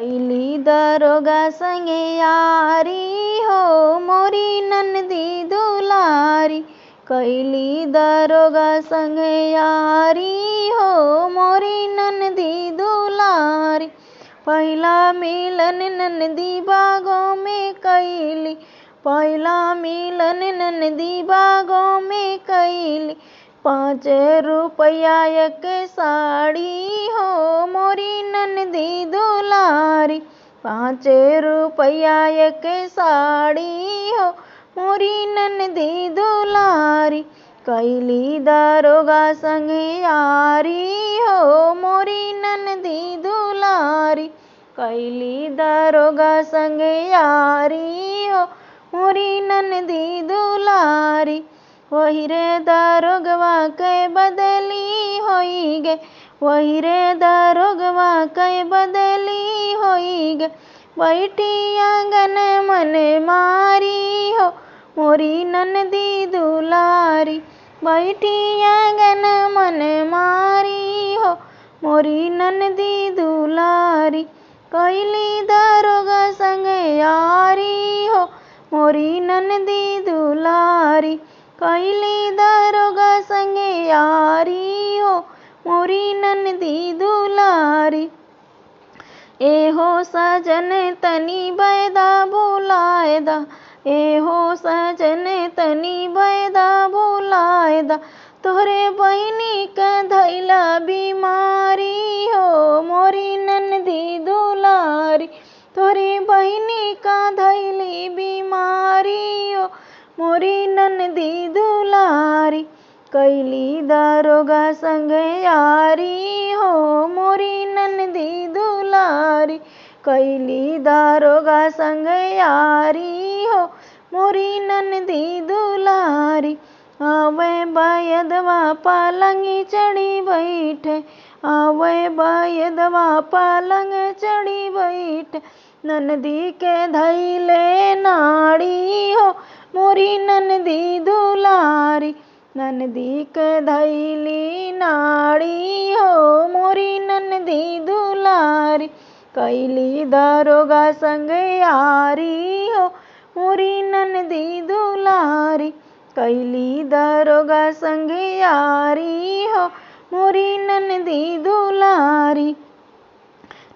कैली दरोगा संगे यारी हो मोरी ननदी दुलारी। कैली दरोगा संगे यारी हो मोरी ननदी दुलारी। पहला मिलन ननदी बागों में कैली, पहला मिलन ननदी बागों में कैली। 5 रुपया एक साड़ी हो मोरी ननदी दुलारी। 5 रुपया एक साड़ी हो मोरी ननदी दुलारी। कैली दरोगा संगे यारी हो मोरी ननदी दुलारी। कैली दरोगा संगे यारी हो मोरी ननदी दुलारी। वही रे दरोगवा के बदली होई गे, वही रे दरोगवा के बदली होई गे। बैठी आंगन मन मारी हो मोरी ननदी दुलारी। बैठी आंगन मन मारी हो मोरी ननदी दुलारी। कैली दरोगा संगे यारी हो मोरी ननदी दुलारी। कैली दरोगा संगे यारी हो मोरी ननदी दुलारी। एहो सजन तनी बैदा बुलाएदा, एहो सजन तनी बैदा बुलाएदा। तोहरे बहिनी के धैला बीमारी हो मोरी ननदी दुलारी। तोहरे बहिनी का धैली बीमारी हो मोरी ननदी दुलारी। कैली दरोगा संगे यारी हो मोरी ननदी दुलारी। कैली दरोगा संगे यारी हो मोरी ननदी दुलारी। आवे बैदवा पलंग चढ़ी बैठे, आवे बैदवा पलंग चढ़ी बैठे। ननदी के धैले नाड़ी हो मोरी ननदी दुलारी। ननदी के धैली नाड़ी हो मोरी ननदी दुलारी। कैली दरोगा संगे यारी हो मोरी ननदी दुलारी। कैली दरोगा संगे यारी हो मोरी ननदी दुलारी।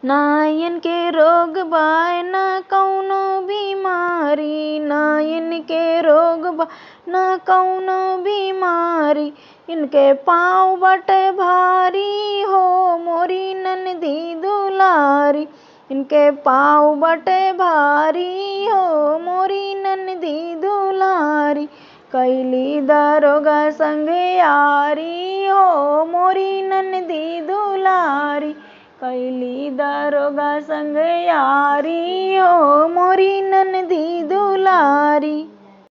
नायन के रोग बाय ना कौनो बीमारी, नायन के रोग बा ना कौनो बीमारी। इनके पाँव बटे भारी हो मोरी ननदी दुलारी। इनके पाँव बटे भारी हो मोरी ननदी दुलारी। कैली दरोगा संगे यारी हो मोरी ननदी दुलारी। कैली दरोगा संगे यारी हो मोरी ननदी दुलारी।